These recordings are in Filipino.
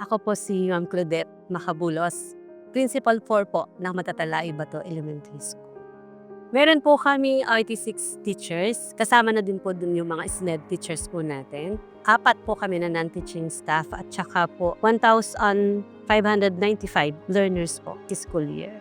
Ako po si Ma'am Claudette Macabulos, Principal 4 po ng Matatalai Bato Elementary School. Meron po kami IT6 teachers, kasama na din po dun yung mga SNED teachers po natin. 4 po kami na non-teaching staff at saka po 1,595 learners po this school year.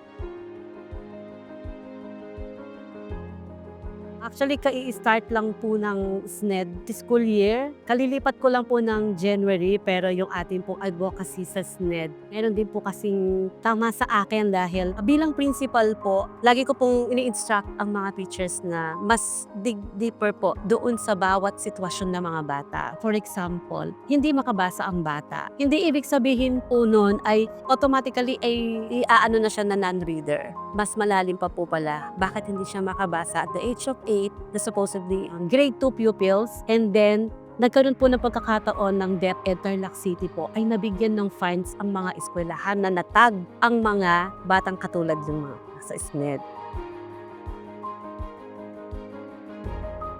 Actually, kai-start lang po ng SNED this school year. Kalilipat ko lang po ng January, pero yung ating pong advocacy sa SNED, meron din po kasing tama sa akin dahil bilang principal po, lagi ko pong ini-instruct ang mga teachers na mas dig deeper po doon sa bawat sitwasyon ng mga bata. For example, hindi makabasa ang bata. Hindi ibig sabihin po nun ay automatically ay iaano na siya na non-reader. Mas malalim pa po pala. Bakit hindi siya makabasa at the age of 8 na supposedly grade 2 pupils, and then nagkaroon po ng pagkakataon ng DepEd Tarlac City po ay nabigyan ng funds ang mga eskwelahan na natag ang mga batang katulad ng mga sa SNED.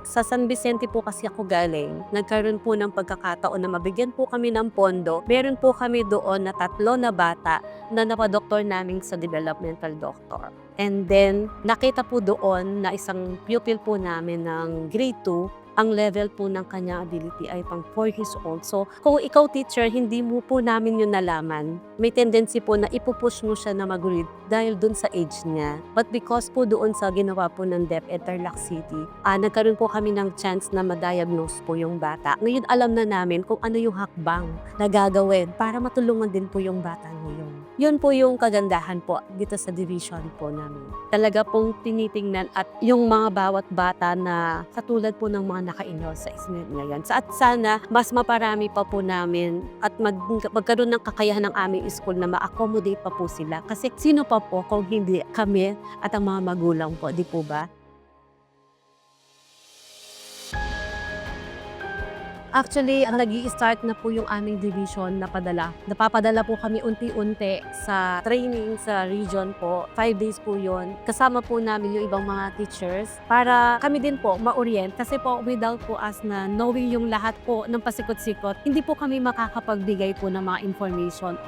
Sa San Vicente po kasi ako galing, nagkaroon po ng pagkakataon na mabigyan po kami ng pondo. Meron po kami doon na 3 na bata na napadoktor namin sa developmental doctor. And then, nakita po doon na isang pupil po namin ng grade 2, ang level po ng kanyang ability ay pang 4 years old. So, kung ikaw teacher, hindi mo po namin yun nalaman. May tendency po na ipupush mo siya na mag-read dahil dun sa age niya. But because po doon sa ginawa po ng DepEd Tarlac City, nagkaroon po kami ng chance na ma-diagnose po yung bata. Ngayon alam na namin kung ano yung hakbang na gagawin para matulungan din po yung bata ngayon. Yun po yung kagandahan po dito sa division po namin. Talaga pong tinitingnan at yung mga bawat bata na katulad po ng mga naka-enroll sa SNED ngayon. At sana mas maparami pa po namin at magkaroon ng kakayahan ng aming school na ma-accommodate pa po sila. Kasi sino pa po kung hindi kami at ang mga magulang po, di po ba? Actually, ang nag-i-start na po yung aming division na padala. Napapadala po kami unti-unti sa training sa region po. 5 days po yun. Kasama po namin yung ibang mga teachers para kami din po ma-orient. Kasi po without po us na knowing yung lahat po ng pasikot-sikot, hindi po kami makakapagbigay po ng mga information.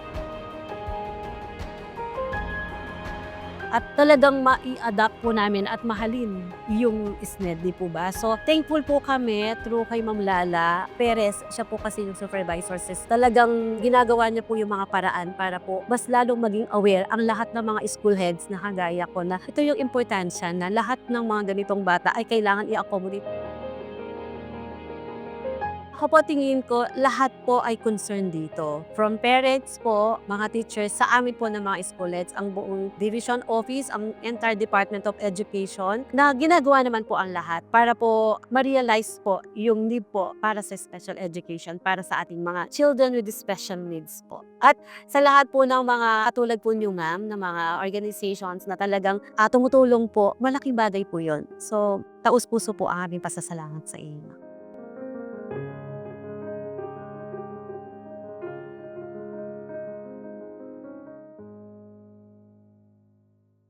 At talagang mai-adapt po namin at mahalin yung SNED, di po ba? So, thankful po kami through kay Ma'am Lala Perez. Siya po kasi yung supervisor. Talagang ginagawa niya po yung mga paraan para po mas lalong maging aware ang lahat ng mga school heads na kagaya ko na ito yung importansya na lahat ng mga ganitong bata ay kailangan i-accommodate. Ako po tingin ko, lahat po ay concerned dito. From parents po, mga teachers, sa amin po ng mga schoolheads, ang buong division office, ang entire Department of Education, na ginagawa naman po ang lahat para po ma-realize po yung need po para sa special education, para sa ating mga children with special needs po. At sa lahat po ng mga katulad po niyo ma'am, ng mga organizations na talagang tumutulong po, malaking bagay po yun. So, taus-puso po ang aming pasasalamat sa inyo.